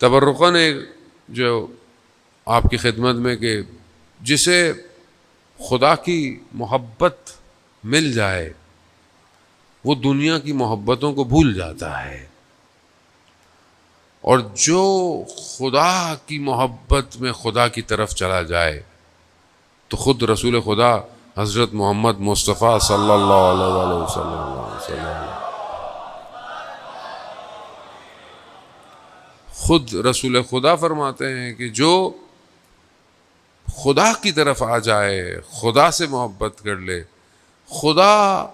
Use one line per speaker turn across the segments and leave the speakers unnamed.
تبرکاً ایک جو آپ کی خدمت میں کہ جسے خدا کی محبت مل جائے وہ دنیا کی محبتوں کو بھول جاتا ہے، اور جو خدا کی محبت میں خدا کی طرف چلا جائے تو خود رسول خدا حضرت محمد مصطفیٰ صلی اللہ علیہ وسلم خود رسول خدا فرماتے ہیں کہ جو خدا کی طرف آ جائے، خدا سے محبت کر لے، خدا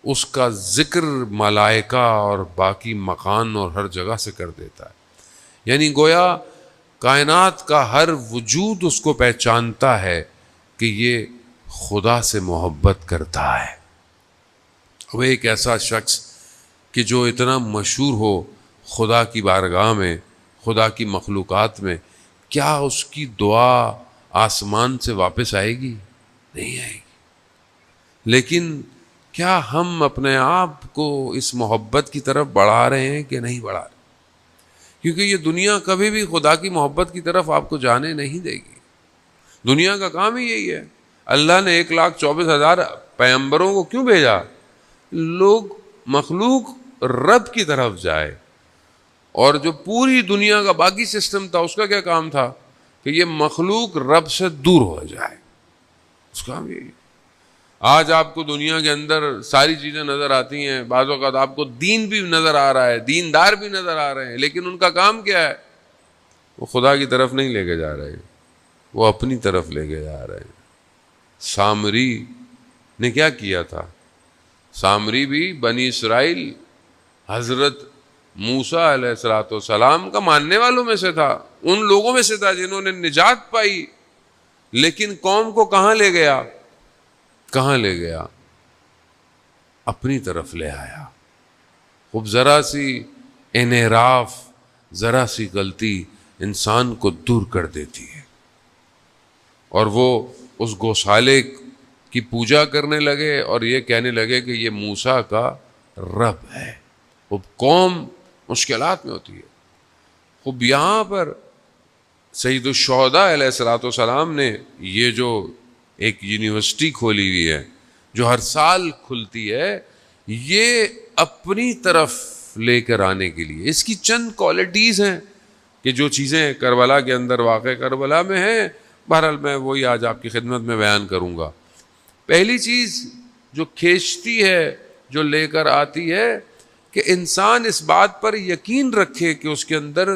اس کا ذکر ملائکہ اور باقی مکان اور ہر جگہ سے کر دیتا ہے۔ یعنی گویا کائنات کا ہر وجود اس کو پہچانتا ہے کہ یہ خدا سے محبت کرتا ہے۔ وہ ایک ایسا شخص کہ جو اتنا مشہور ہو خدا کی بارگاہ میں، خدا کی مخلوقات میں، کیا اس کی دعا آسمان سے واپس آئے گی؟ نہیں آئے گی۔ لیکن کیا ہم اپنے آپ کو اس محبت کی طرف بڑھا رہے ہیں کہ نہیں بڑھا رہے؟ کیونکہ یہ دنیا کبھی بھی خدا کی محبت کی طرف آپ کو جانے نہیں دے گی۔ دنیا کا کام ہی یہی ہے۔ اللہ نے 1,24,000 پیغمبروں کو کیوں بھیجا؟ لوگ مخلوق رب کی طرف جائے، اور جو پوری دنیا کا باقی سسٹم تھا اس کا کیا کام تھا؟ کہ یہ مخلوق رب سے دور ہو جائے۔ اس کا کام یہی ہے۔ آج آپ کو دنیا کے اندر ساری چیزیں نظر آتی ہیں، بعض اوقات آپ کو دین بھی نظر آ رہا ہے، دیندار بھی نظر آ رہے ہیں، لیکن ان کا کام کیا ہے؟ وہ خدا کی طرف نہیں لے کے جا رہے، وہ اپنی طرف لے کے جا رہے ہیں۔ سامری نے کیا کیا تھا؟ سامری بھی بنی اسرائیل حضرت موسیٰ علیہ السلام کا ماننے والوں میں سے تھا، ان لوگوں میں سے تھا جنہوں نے نجات پائی، لیکن قوم کو کہاں لے گیا؟ کہاں لے گیا؟ اپنی طرف لے آیا۔ خوب ذرا سی انحراف، ذرا سی غلطی انسان کو دور کر دیتی ہے، اور وہ اس گوشالے کی پوجا کرنے لگے اور یہ کہنے لگے کہ یہ موسیٰ کا رب ہے۔ خوب قوم مشکلات میں ہوتی ہے۔ خوب یہاں پر سید الشہداء علیہ السلام نے یہ جو ایک یونیورسٹی کھولی ہوئی ہے جو ہر سال کھلتی ہے، یہ اپنی طرف لے کر آنے کے لیے، اس کی چند کوالٹیز ہیں کہ جو چیزیں کربلا کے اندر واقع کربلا میں ہیں، بہرحال میں وہی آج آپ کی خدمت میں بیان کروں گا۔ پہلی چیز جو کھینچتی ہے، جو لے کر آتی ہے، کہ انسان اس بات پر یقین رکھے کہ اس کے اندر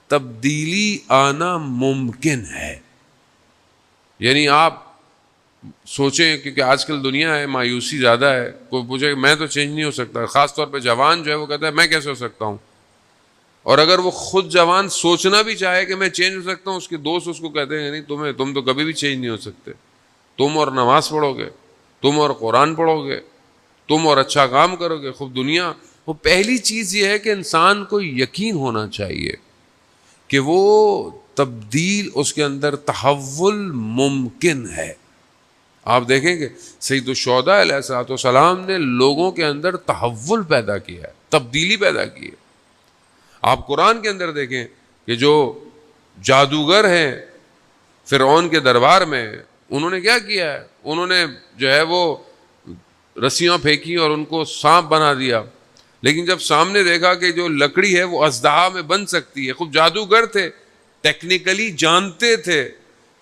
تبدیلی آنا ممکن ہے۔ یعنی آپ سوچیں، کیونکہ آج کل دنیا ہے، مایوسی زیادہ ہے، کوئی پوچھے کہ میں تو چینج نہیں ہو سکتا، خاص طور پہ جوان جو ہے وہ کہتا ہے میں کیسے ہو سکتا ہوں، اور اگر وہ خود جوان سوچنا بھی چاہے کہ میں چینج ہو سکتا ہوں، اس کے دوست اس کو کہتے ہیں نہیں، تم تو کبھی بھی چینج نہیں ہو سکتے، تم اور نماز پڑھو گے، تم اور قرآن پڑھو گے، تم اور اچھا کام کرو گے، خوب دنیا۔ وہ پہلی چیز یہ ہے کہ انسان کو یقین ہونا چاہیے کہ وہ تبدیل، اس کے اندر تحول ممکن ہے۔ آپ دیکھیں کہ سید الشہداء علیہ السلام نے لوگوں کے اندر تحول پیدا کیا ہے، تبدیلی پیدا کی ہے۔ آپ قرآن کے اندر دیکھیں کہ جو جادوگر ہیں فرعون کے دربار میں، انہوں نے کیا کیا ہے؟ انہوں نے جو ہے وہ رسیاں پھینکی اور ان کو سانپ بنا دیا، لیکن جب سامنے دیکھا کہ جو لکڑی ہے وہ اژدہا میں بن سکتی ہے، خوب جادوگر تھے، ٹیکنیکلی جانتے تھے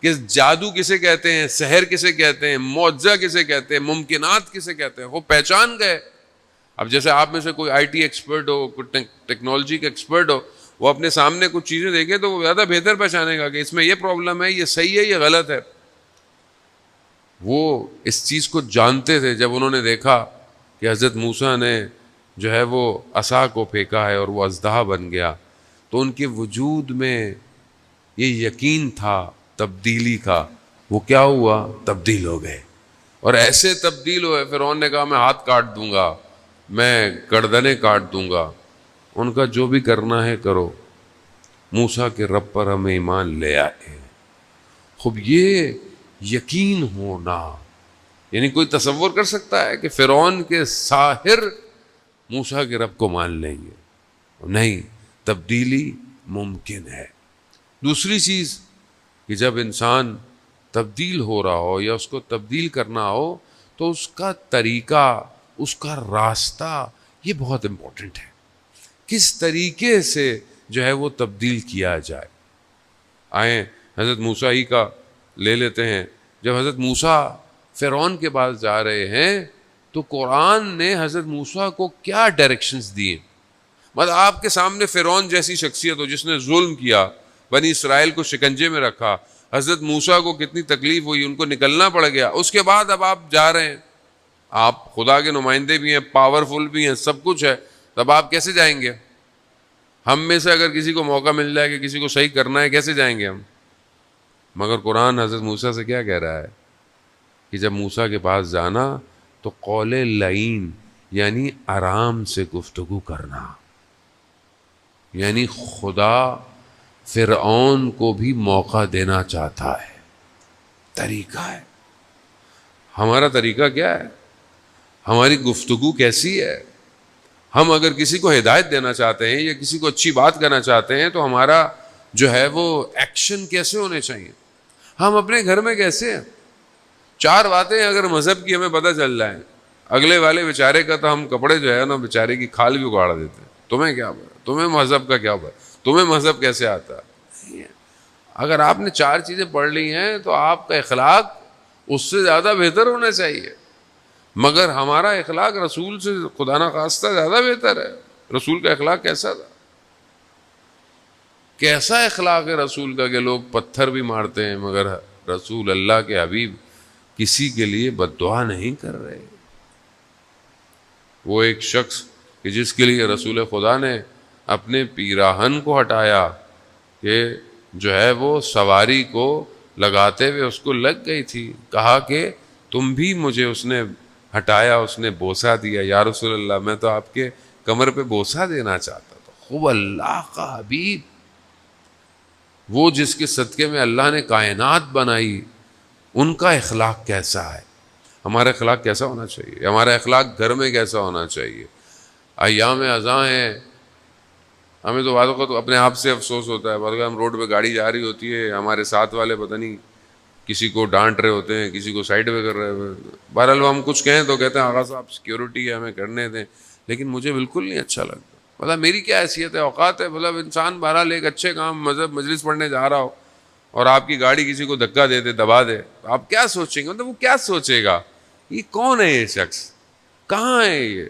کہ جادو کسے کہتے ہیں، سحر کسے کہتے ہیں، معجزہ کسے کہتے ہیں، ممکنات کسے کہتے ہیں، وہ پہچان گئے۔ اب جیسے آپ میں سے کوئی آئی ٹی ایکسپرٹ ہو، کوئی ٹیکنالوجی کا ایکسپرٹ ہو، وہ اپنے سامنے کچھ چیزیں دیکھے تو وہ زیادہ بہتر پہچانے گا کہ اس میں یہ پرابلم ہے، یہ صحیح ہے، یہ غلط ہے۔ وہ اس چیز کو جانتے تھے۔ جب انہوں نے دیکھا کہ حضرت موسیٰ نے جو ہے وہ عصا کو پھینکا ہے اور وہ اژدہا بن گیا، تو ان کے وجود میں یہ یقین تھا تبدیلی کا۔ وہ کیا ہوا؟ تبدیل ہو گئے، اور ایسے تبدیل ہوئے فرعون نے کہا میں ہاتھ کاٹ دوں گا، میں گردنیں کاٹ دوں گا۔ ان کا جو بھی کرنا ہے کرو، موسیٰ کے رب پر ہم ایمان لے آئے۔ خوب یہ یقین ہونا، یعنی کوئی تصور کر سکتا ہے کہ فرعون کے ساحر موسیٰ کے رب کو مان لیں گے؟ نہیں، تبدیلی ممکن ہے۔ دوسری چیز کہ جب انسان تبدیل ہو رہا ہو یا اس کو تبدیل کرنا ہو تو اس کا طریقہ، اس کا راستہ یہ بہت امپورٹنٹ ہے، کس طریقے سے جو ہے وہ تبدیل کیا جائے۔ آئیں حضرت موسیٰ ہی کا لے لیتے ہیں۔ جب حضرت موسیٰ فرعون کے پاس جا رہے ہیں تو قرآن نے حضرت موسیٰ کو کیا ڈائریکشنز دیے۔ مطلب آپ کے سامنے فرعون جیسی شخصیت ہو جس نے ظلم کیا، بنی اسرائیل کو شکنجے میں رکھا، حضرت موسیٰ کو کتنی تکلیف ہوئی، ان کو نکلنا پڑ گیا، اس کے بعد اب آپ جا رہے ہیں، آپ خدا کے نمائندے بھی ہیں، پاورفل بھی ہیں، سب کچھ ہے، تب آپ کیسے جائیں گے؟ ہم میں سے اگر کسی کو موقع مل جائے کہ کسی کو صحیح کرنا ہے، کیسے جائیں گے ہم؟ مگر قرآن حضرت موسیٰ سے کیا کہہ رہا ہے کہ جب موسیٰ کے پاس جانا تو قول لین یعنی آرام سے گفتگو کرنا، یعنی خدا فرعون کو بھی موقع دینا چاہتا ہے، طریقہ ہے۔ ہمارا طریقہ کیا ہے؟ ہماری گفتگو کیسی ہے؟ ہم اگر کسی کو ہدایت دینا چاہتے ہیں یا کسی کو اچھی بات کرنا چاہتے ہیں تو ہمارا جو ہے وہ ایکشن کیسے ہونے چاہیے؟ ہم اپنے گھر میں کیسے ہیں؟ 4 باتیں اگر مذہب کی ہمیں پتہ چل جائیں، اگلے والے بیچارے کا تو ہم کپڑے جو ہے نا بیچارے کی کھال بھی اگاڑ دیتے ہیں۔ تمہیں کیا پتا؟ تمہیں مذہب کا کیا پتا؟ تمہیں مذہب کیسے آتا ہے؟ اگر آپ نے 4 چیزیں پڑھ لی ہیں تو آپ کا اخلاق اس سے زیادہ بہتر ہونا چاہیے، مگر ہمارا اخلاق رسول سے خدا نخواستہ زیادہ بہتر ہے۔ رسول کا اخلاق کیسا تھا؟ کیسا اخلاق ہے رسول کا کہ لوگ پتھر بھی مارتے ہیں مگر رسول اللہ کے حبیب کسی کے لیے بد دعا نہیں کر رہے۔ وہ ایک شخص کہ جس کے لیے رسول خدا نے اپنے پیراہن کو ہٹایا کہ جو ہے وہ سواری کو لگاتے ہوئے اس کو لگ گئی تھی، کہا کہ تم بھی مجھے، اس نے ہٹایا، اس نے بوسہ دیا، یا رسول اللہ میں تو آپ کے کمر پہ بوسہ دینا چاہتا تھا۔ خوب اللہ کا حبیب، وہ جس کے صدقے میں اللہ نے کائنات بنائی، ان کا اخلاق کیسا ہے؟ ہمارا اخلاق کیسا ہونا چاہیے؟ ہمارا اخلاق گھر میں کیسا ہونا چاہیے؟ ایام ازاں ہیں، ہمیں تو بعض اوقات اپنے آپ سے افسوس ہوتا ہے، بعض اوقات ہم روڈ پہ گاڑی جا رہی ہوتی ہے، ہمارے ساتھ والے پتہ نہیں کسی کو ڈانٹ رہے ہوتے ہیں، کسی کو سائڈ پہ کر رہے ہوتے ہیں، بہرحال ہم کچھ کہیں تو کہتے ہیں آغا صاحب سیکیورٹی ہے ہمیں کرنے دیں، لیکن مجھے بالکل نہیں اچھا لگتا۔ مطلب میری کیا حیثیت ہے، اوقات ہے، مطلب انسان بہرحال ایک اچھے کام مذہب مجلس پڑھنے جا رہا ہو اور آپ کی گاڑی کسی کو دھکا دے دے، دبا دے، آپ کیا سوچیں گے؟ مطلب وہ کیا سوچے گا؟ یہ کون ہے یہ شخص؟ کہاں ہے یہ؟